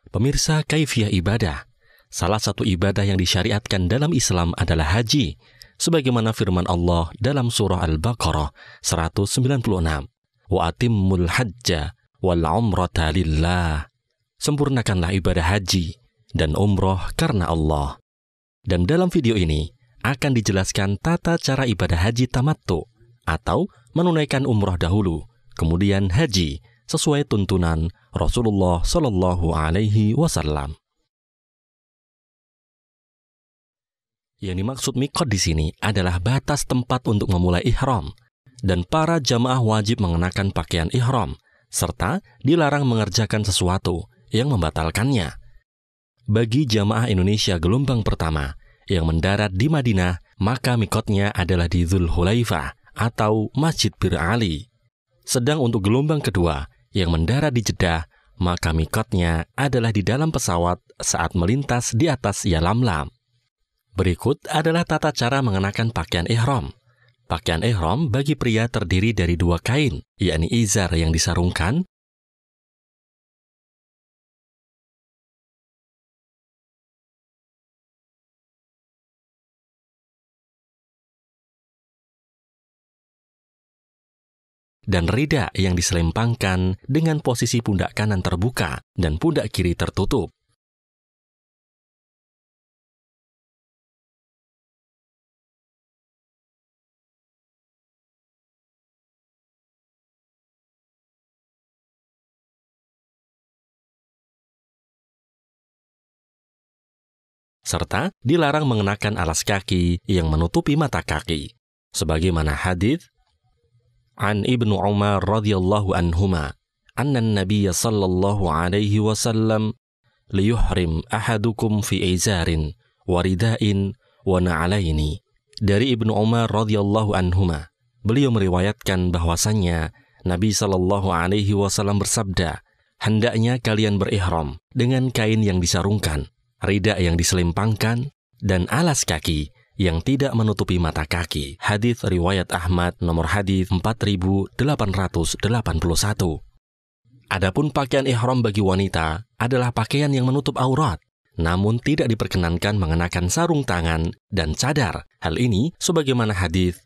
Pemirsa, kaifiyah ibadah. Salah satu ibadah yang disyariatkan dalam Islam adalah haji, sebagaimana firman Allah dalam surah Al-Baqarah 196. Wa atimmul hajja wal umrata lillah. Sempurnakanlah ibadah haji dan umroh karena Allah. Dan dalam video ini akan dijelaskan tata cara ibadah haji tamattu atau menunaikan umroh dahulu, kemudian haji sesuai tuntunan Rasulullah Shallallahu Alaihi Wasallam. Yang dimaksud miqat di sini adalah batas tempat untuk memulai ihram, dan para jamaah wajib mengenakan pakaian ihram, serta dilarang mengerjakan sesuatu yang membatalkannya. Bagi jamaah Indonesia gelombang pertama yang mendarat di Madinah, maka miqatnya adalah di Dzulhulaifah atau Masjid Bir Ali. Sedang untuk gelombang kedua yang mendarat di Jeddah, maka miqatnya adalah di dalam pesawat saat melintas di atas Yalamlam. Berikut adalah tata cara mengenakan pakaian ihram. Pakaian ihram bagi pria terdiri dari dua kain, yakni izar yang disarungkan, dan rida yang diselempangkan dengan posisi pundak kanan terbuka dan pundak kiri tertutup. Serta dilarang mengenakan alas kaki yang menutupi mata kaki. Sebagaimana hadits an Ibnu Umar radhiyallahu anhuma, anna an-nabiy sallallahu alaihi wasallam liyuhrim ahadukum fi izarin wa ridain wa na'alaini. Dari Ibnu Umar radhiyallahu anhuma, beliau meriwayatkan bahwasannya Nabi sallallahu alaihi wasallam bersabda, hendaknya kalian berihram dengan kain yang disarungkan, rida yang diselempangkan, dan alas kaki yang tidak menutupi mata kaki. Hadits riwayat Ahmad nomor hadits 4881. Adapun pakaian ihram bagi wanita adalah pakaian yang menutup aurat, namun tidak diperkenankan mengenakan sarung tangan dan cadar. Hal ini sebagaimana hadits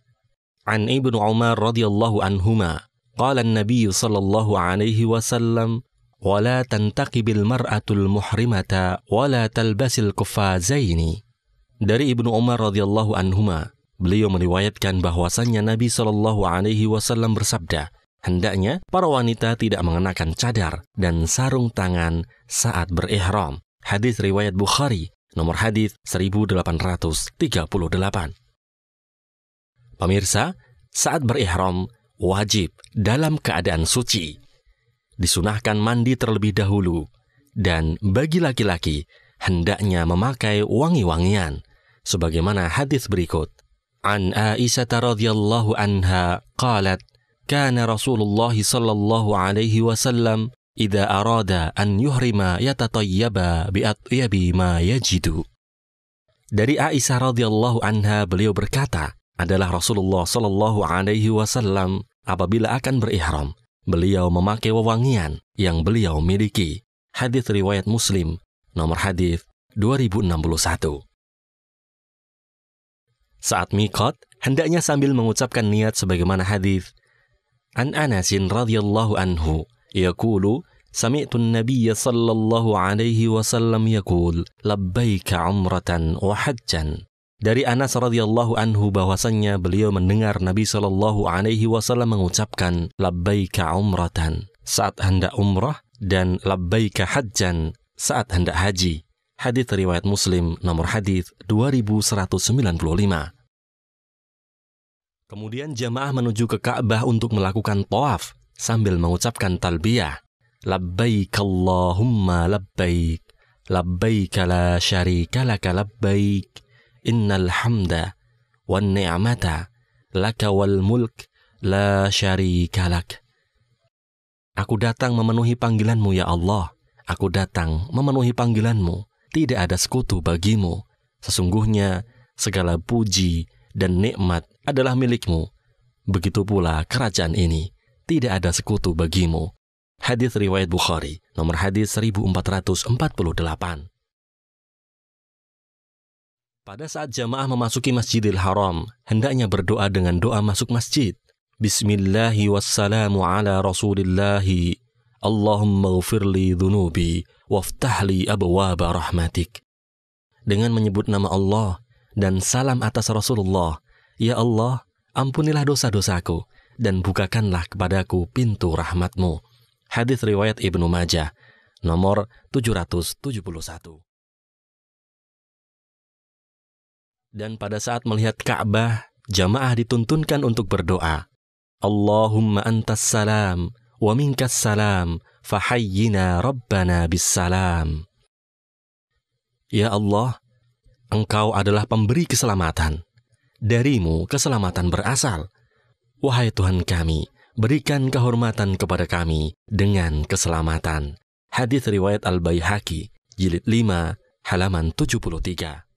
an Ibnu Umar radhiyallahu anhuma, qala an-nabiy sallallahu alaihi wasallam, wala tantaqibil mar'atul muhrimata wala talbasil quffazaini. Dari Ibnu Umar radhiyallahu anhuma, beliau meriwayatkan bahwasannya Nabi sallallahu alaihi wasallam bersabda, hendaknya para wanita tidak mengenakan cadar dan sarung tangan saat berihram. Hadis riwayat Bukhari nomor hadis 1838. Pemirsa, saat berihram wajib dalam keadaan suci. Disunahkan mandi terlebih dahulu, dan bagi laki-laki hendaknya memakai wangi-wangian, sebagaimana hadis berikut. An Aisyah radhiyallahu anha qalat, kana Rasulullah sallallahu alaihi wasallam idza arada an yuhrima yatatayyaba bi atyabi ma yajidu. Dari Aisyah radhiyallahu anha, beliau berkata, adalah Rasulullah sallallahu alaihi wasallam apabila akan berihram, beliau memakai wewangian yang beliau miliki. Hadis riwayat Muslim nomor hadis 2061. Saat miqat, hendaknya sambil mengucapkan niat sebagaimana hadis an Anasin radhiyallahu anhu yaqulu sami'tu an-nabiy sallallahu alaihi wasallam yaqul labbaika umratan wa hajjan. Dari Anas radhiyallahu anhu bahwasannya beliau mendengar Nabi sallallahu alaihi wasallam mengucapkan labbaika umratan saat hendak umrah dan labbaika hajjan saat hendak haji. Hadis riwayat Muslim nomor hadis 2195. Kemudian jamaah menuju ke Ka'bah untuk melakukan tawaf sambil mengucapkan talbiyah. Labbaik Allahumma labbaik, labbaik la syarika laka labbaik, innal hamda wan ni'mata laka wal mulk la syarika lak. Aku datang memenuhi panggilanmu ya Allah. Aku datang memenuhi panggilanmu. Tidak ada sekutu bagimu. Sesungguhnya segala puji dan nikmat adalah milikmu. Begitu pula kerajaan ini. Tidak ada sekutu bagimu. Hadis riwayat Bukhari, nomor hadis 1448. Pada saat jamaah memasuki Masjidil Haram, hendaknya berdoa dengan doa masuk masjid. Bismillahi wassalamu ala rasulillahi. Allahumma ghfirli dhunubi waftahli abwaba rahmatik. Dengan menyebut nama Allah dan salam atas Rasulullah, ya Allah, ampunilah dosa-dosaku dan bukakanlah kepadaku pintu rahmatmu. Hadis riwayat Ibnu Majah, nomor 771. Dan pada saat melihat Ka'bah, jamaah dituntunkan untuk berdoa. Allahumma antas salam, wa minkas salam, fahayyina rabbana bis salam. Ya Allah, Engkau adalah pemberi keselamatan. Darimu keselamatan berasal. Wahai Tuhan kami, berikan kehormatan kepada kami dengan keselamatan. Hadis riwayat Al-Baihaqi, jilid 5, halaman 73.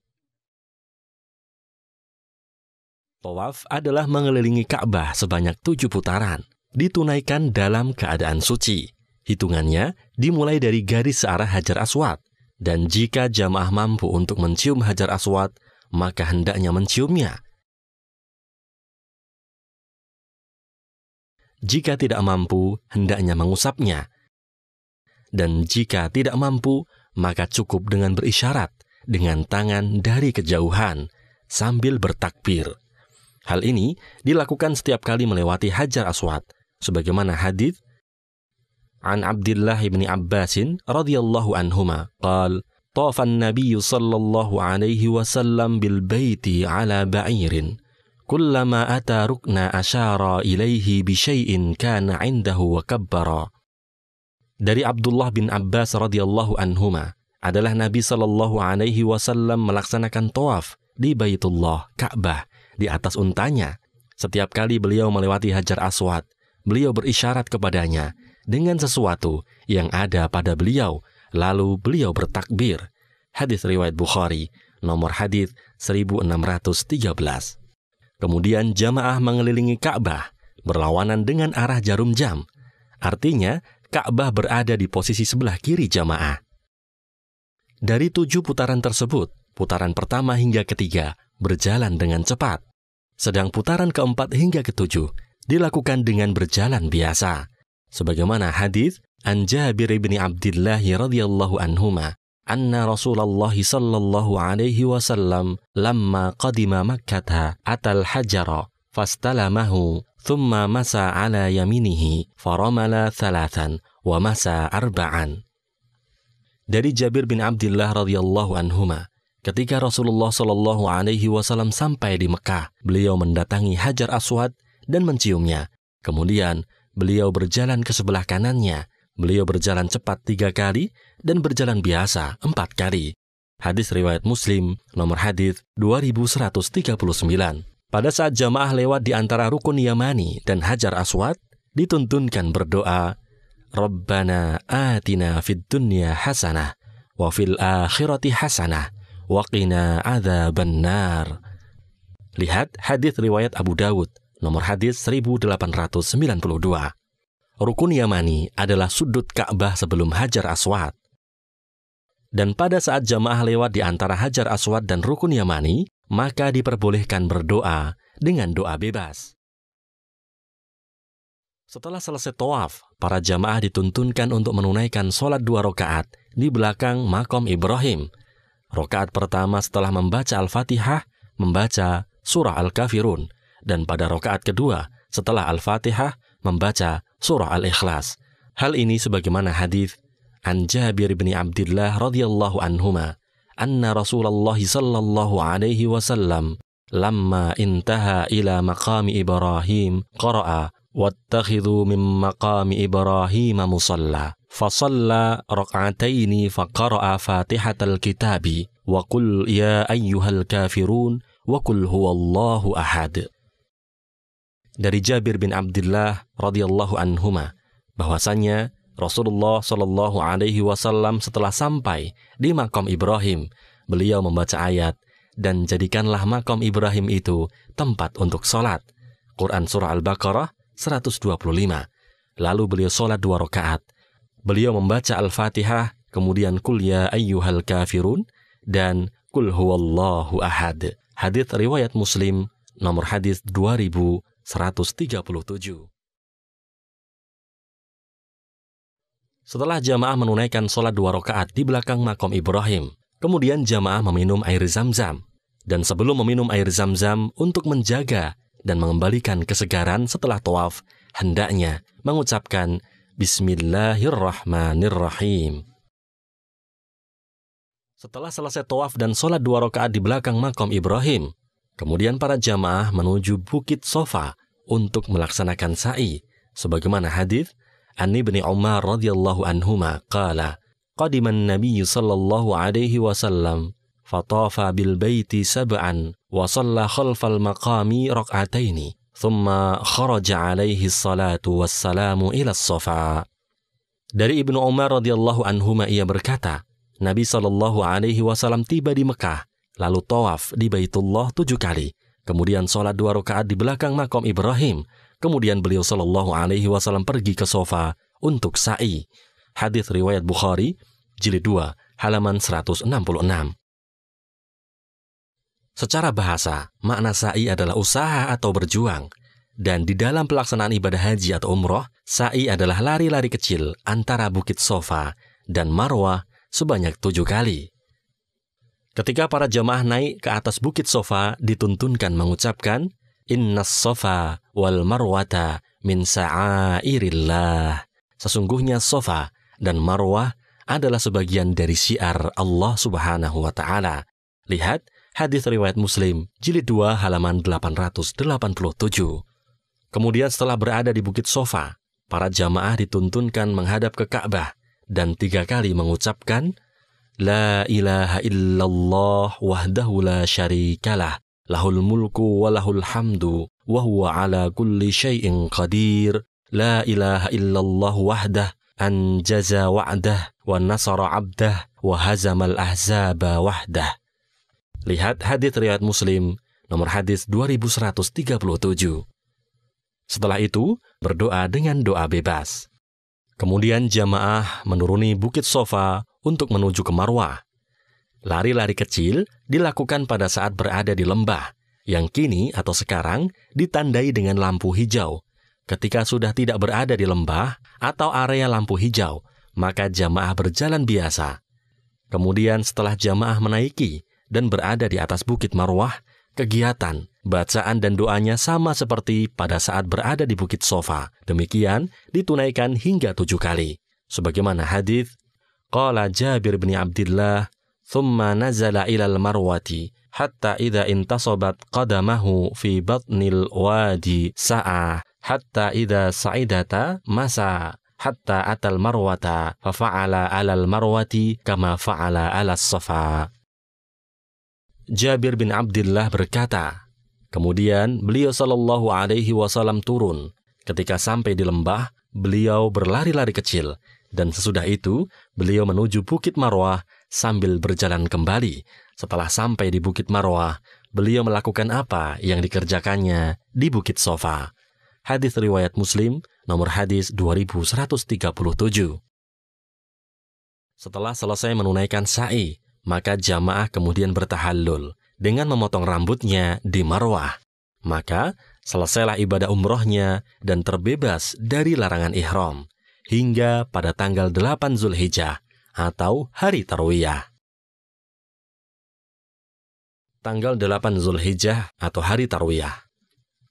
Tawaf adalah mengelilingi Ka'bah sebanyak 7 putaran, ditunaikan dalam keadaan suci. Hitungannya dimulai dari garis searah Hajar Aswad, dan jika jamaah mampu untuk mencium Hajar Aswad, maka hendaknya menciumnya. Jika tidak mampu, hendaknya mengusapnya. Dan jika tidak mampu, maka cukup dengan berisyarat dengan tangan dari kejauhan sambil bertakbir. Hal ini dilakukan setiap kali melewati Hajar Aswad, sebagaimana hadits an Abdullah bin Abbas radhiyallahu anhuma qala tafa an-nabiy sallallahu alaihi wasallam bil baiti ala ba'irin kullama ata rukna asyara ilaihi bi syai'in kana 'indahu wa kabbara. Dari Abdullah bin Abbas radhiyallahu anhuma adalah Nabi sallallahu alaihi wasallam melaksanakan tawaf di Baitullah Ka'bah di atas untanya. Setiap kali beliau melewati Hajar Aswad, beliau berisyarat kepadanya dengan sesuatu yang ada pada beliau, lalu beliau bertakbir. Hadis riwayat Bukhari, nomor hadis 1613. Kemudian jamaah mengelilingi Ka'bah berlawanan dengan arah jarum jam. Artinya, Ka'bah berada di posisi sebelah kiri jamaah. Dari 7 putaran tersebut, putaran pertama hingga ketiga berjalan dengan cepat, sedang putaran keempat hingga ketujuh dilakukan dengan berjalan biasa. Sebagaimana hadis an Jabir bin Abdullah radhiyallahu anhuma, anna Rasulullah sallallahu alaihi wasallam lamma qadima Makkah atal hajara fastalamahu thumma masa ala yaminihi faramala thalathan wa masa arba'an. Dari Jabir bin Abdullah radhiyallahu anhuma, ketika Rasulullah Shallallahu Alaihi Wasallam sampai di Mekah, beliau mendatangi Hajar Aswad dan menciumnya. Kemudian beliau berjalan ke sebelah kanannya. Beliau berjalan cepat 3 kali dan berjalan biasa 4 kali. Hadis riwayat Muslim, nomor hadis 2139. Pada saat jamaah lewat di antara rukun Yamani dan Hajar Aswad, dituntunkan berdoa, Rabbana atina fid dunya hasanah wa fil akhirati hasanah waqina adzaban nar. Lihat hadis riwayat Abu Dawud, nomor hadis 1892. Rukun Yamani adalah sudut Ka'bah sebelum Hajar Aswad. Dan pada saat jamaah lewat di antara Hajar Aswad dan Rukun Yamani, maka diperbolehkan berdoa dengan doa bebas. Setelah selesai tawaf, para jamaah dituntunkan untuk menunaikan sholat 2 rakaat di belakang Maqam Ibrahim. Rakaat pertama setelah membaca Al-Fatihah, membaca surah Al-Kafirun, dan pada rakaat kedua setelah Al-Fatihah, membaca surah Al-Ikhlas. Hal ini sebagaimana hadis an Jabir bin Abdullah radhiyallahu anhuma, anna Rasulullah sallallahu alaihi wasallam lamma intaha ila maqami Ibrahim qara'a wattakhidhu min maqami Ibrahim musalla fasalla rak'ataini faqara'a fatihatal kitabi wa qul ya ayyuhal kafirun wa qul huwallahu ahad. Dari Jabir bin Abdullah radhiyallahu anhuma bahwasanya Rasulullah Shallallahu alaihi wasallam setelah sampai di Maqam Ibrahim, beliau membaca ayat, dan jadikanlah Maqam Ibrahim itu tempat untuk sholat. Quran Surah Al-Baqarah 125. lalu beliau sholat 2 rakaat. Beliau membaca Al-Fatihah, kemudian Qul ya ayyuhal kafirun, dan Qul huwallahu ahad. Hadits riwayat Muslim, nomor hadis 2137. Setelah jamaah menunaikan sholat 2 rakaat di belakang makom Ibrahim, kemudian jamaah meminum air Zam-Zam. Dan sebelum meminum air Zam-Zam, untuk menjaga dan mengembalikan kesegaran setelah tawaf, hendaknya mengucapkan Bismillahirrahmanirrahim. Setelah selesai tawaf dan sholat 2 rakaat di belakang makom Ibrahim, kemudian para jamaah menuju Bukit Sofa untuk melaksanakan sa'i, sebagaimana hadits An Ibni Umar radhiyallahu anhuma qala qadima an-nabiy sallallahu alaihi wasallam fatafa bil baiti sab'an wa shalla khalfal maqami rak'ataini thumma kharaja alaihi salatu wassalamu ila as-safa. Dari Ibnu Umar radhiyallahu anhuma ia berkata, Nabi sallallahu alaihi wasallam tiba di Mekah, lalu tawaf di Baitullah 7 kali, kemudian sholat 2 rakaat di belakang makom Ibrahim. Kemudian beliau sallallahu alaihi wasallam pergi ke Sofa untuk sa'i. Hadits riwayat Bukhari, jilid 2, halaman 166. Secara bahasa, makna sa'i adalah usaha atau berjuang. Dan di dalam pelaksanaan ibadah haji atau umroh, sa'i adalah lari-lari kecil antara Bukit Sofa dan Marwah sebanyak 7 kali. Ketika para jamaah naik ke atas Bukit Sofa, dituntunkan mengucapkan Innas Sofa wal Marwata min sa'airillah. Sesungguhnya Sofa dan Marwah adalah sebagian dari syiar Allah Subhanahu wa Ta'ala. Lihat hadits riwayat Muslim, jilid 2, halaman 887. Kemudian setelah berada di Bukit Sofa, para jamaah dituntunkan menghadap ke Ka'bah dan 3 kali mengucapkan La ilaha illallah wahdahu la syarikalah. Lahul mulku wa lahul hamdu wa huwa ala kulli syai'in qadir. La ilaha illallah wahdah anjaza wa'dah wa nasara 'abdah wa hazamal ahzaba wahdah. Lihat hadits riwayat Muslim nomor hadis 2137. Setelah itu berdoa dengan doa bebas. Kemudian jamaah menuruni Bukit Sofa untuk menuju ke Marwah. Lari-lari kecil dilakukan pada saat berada di lembah, yang kini atau sekarang ditandai dengan lampu hijau. Ketika sudah tidak berada di lembah atau area lampu hijau, maka jamaah berjalan biasa. Kemudian setelah jamaah menaiki dan berada di atas Bukit Marwah, kegiatan, bacaan dan doanya sama seperti pada saat berada di Bukit Sofa. Demikian ditunaikan hingga 7 kali. Sebagaimana hadits Qala Jabir bin Abdillah thumma nazala ilal marwati hatta idha intasabat qadamahu fi batnil wadi sa'a hatta idha sa'idata masa hatta atal marwata fafa'ala alal marwati kama fa'ala alas safa. Jabir bin Abdillah berkata, kemudian beliau sallallahu alaihi wasallam turun. Ketika sampai di lembah, beliau berlari-lari kecil. Dan sesudah itu, beliau menuju Bukit Marwah sambil berjalan kembali. Setelah sampai di Bukit Marwah, beliau melakukan apa yang dikerjakannya di Bukit Sofa. Hadits riwayat Muslim, nomor hadis 2137. Setelah selesai menunaikan sa'i, maka jamaah kemudian bertahallul dengan memotong rambutnya di Marwah. Maka selesailah ibadah umrohnya dan terbebas dari larangan ihram. Hingga pada tanggal 8 Zulhijjah atau hari Tarwiyah. Tanggal 8 Zulhijjah atau hari Tarwiyah.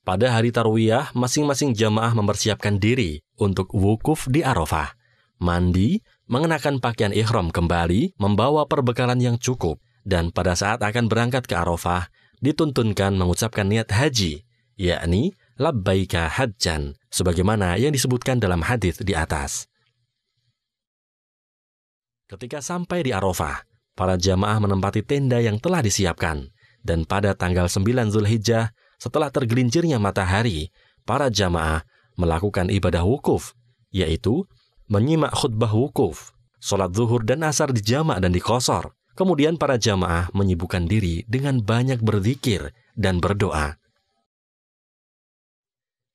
Pada hari Tarwiyah, masing-masing jamaah mempersiapkan diri untuk wukuf di Arafah, mandi, mengenakan pakaian ihram kembali, membawa perbekalan yang cukup, dan pada saat akan berangkat ke Arafah, dituntunkan mengucapkan niat haji, yakni labbaika hajjan, sebagaimana yang disebutkan dalam hadits di atas. Ketika sampai di Arafah, para jamaah menempati tenda yang telah disiapkan, dan pada tanggal 9 Zulhijjah, setelah tergelincirnya matahari, para jamaah melakukan ibadah wukuf, yaitu menyimak khutbah wukuf, sholat zuhur dan asar dijamak dan diqashar. Kemudian para jamaah menyibukkan diri dengan banyak berzikir dan berdoa.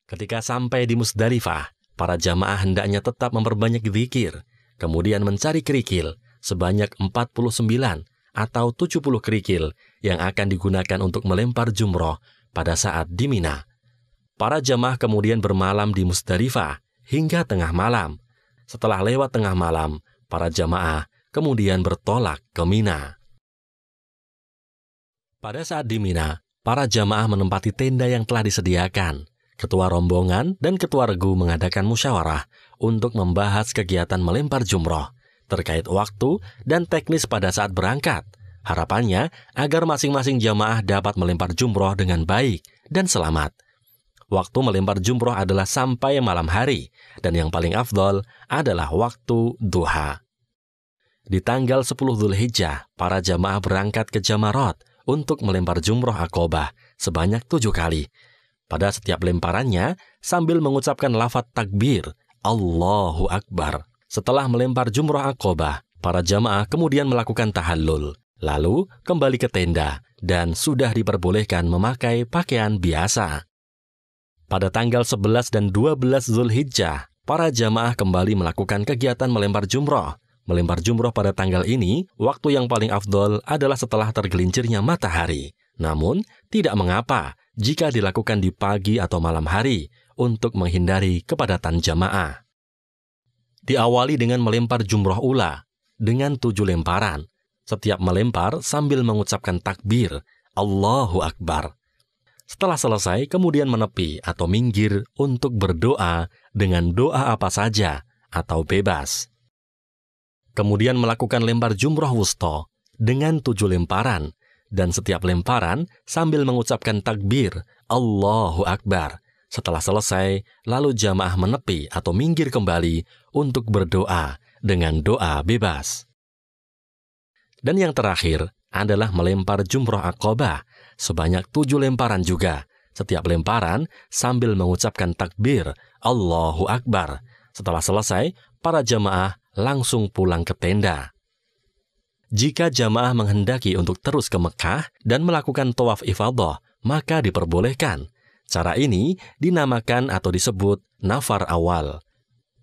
Ketika sampai di Musdalifah, para jamaah hendaknya tetap memperbanyak zikir, kemudian mencari kerikil sebanyak 49 atau 70 kerikil yang akan digunakan untuk melempar jumroh pada saat di Mina. Para jamaah kemudian bermalam di Musdalifah hingga tengah malam. Setelah lewat tengah malam, para jamaah kemudian bertolak ke Mina. Pada saat di Mina, para jamaah menempati tenda yang telah disediakan. Ketua rombongan dan ketua regu mengadakan musyawarah untuk membahas kegiatan melempar jumroh terkait waktu dan teknis pada saat berangkat. Harapannya agar masing-masing jamaah dapat melempar jumroh dengan baik dan selamat. Waktu melempar jumroh adalah sampai malam hari, dan yang paling afdol adalah waktu duha. Di tanggal 10 Dzulhijjah, para jamaah berangkat ke Jamarot untuk melempar jumroh Aqobah sebanyak 7 kali. Pada setiap lemparannya, sambil mengucapkan lafaz takbir, Allahu Akbar. Setelah melempar jumroh Aqobah, para jamaah kemudian melakukan tahallul, lalu kembali ke tenda, dan sudah diperbolehkan memakai pakaian biasa. Pada tanggal 11 dan 12 Dzulhijjah, para jamaah kembali melakukan kegiatan melempar jumroh. Melempar jumroh pada tanggal ini, waktu yang paling afdol adalah setelah tergelincirnya matahari. Namun, tidak mengapa jika dilakukan di pagi atau malam hari untuk menghindari kepadatan jamaah. Diawali dengan melempar jumroh ula dengan 7 lemparan. Setiap melempar sambil mengucapkan takbir, Allahu Akbar. Setelah selesai, kemudian menepi atau minggir untuk berdoa dengan doa apa saja atau bebas. Kemudian melakukan lempar jumroh wusta dengan 7 lemparan, dan setiap lemparan sambil mengucapkan takbir, Allahu Akbar. Setelah selesai, lalu jamaah menepi atau minggir kembali untuk berdoa dengan doa bebas. Dan yang terakhir adalah melempar jumroh Aqobah sebanyak 7 lemparan juga. Setiap lemparan sambil mengucapkan takbir, Allahu Akbar. Setelah selesai, para jamaah langsung pulang ke tenda. Jika jamaah menghendaki untuk terus ke Mekah dan melakukan tawaf ifadah, maka diperbolehkan. Cara ini dinamakan atau disebut nafar awal.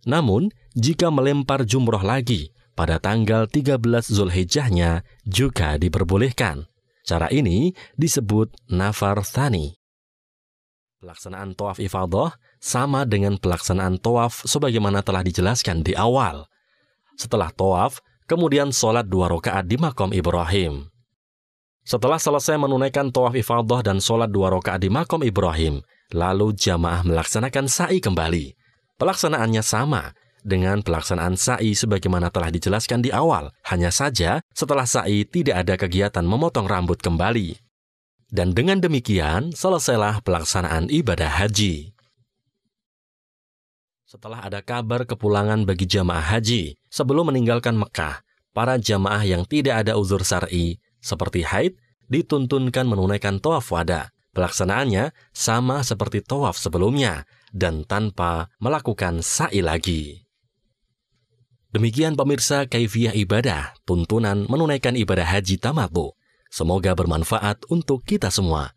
Namun, jika melempar jumroh lagi pada tanggal 13 Zulhijjahnya juga diperbolehkan. Cara ini disebut nafar tsani. Pelaksanaan tawaf ifadah sama dengan pelaksanaan tawaf sebagaimana telah dijelaskan di awal. Setelah tawaf, kemudian sholat 2 rakaat di Maqam Ibrahim. Setelah selesai menunaikan tawaf ifadah dan sholat 2 rakaat di Maqam Ibrahim, lalu jamaah melaksanakan sa'i kembali. Pelaksanaannya sama dengan pelaksanaan sa'i sebagaimana telah dijelaskan di awal. Hanya saja, setelah sa'i tidak ada kegiatan memotong rambut kembali. Dan dengan demikian, selesailah pelaksanaan ibadah haji. Setelah ada kabar kepulangan bagi jamaah haji, sebelum meninggalkan Mekah, para jamaah yang tidak ada uzur syar'i, seperti haid, dituntunkan menunaikan tawaf wada. Pelaksanaannya sama seperti tawaf sebelumnya, dan tanpa melakukan sa'i lagi. Demikian pemirsa kaifiyah ibadah, tuntunan menunaikan ibadah haji tamattu. Semoga bermanfaat untuk kita semua.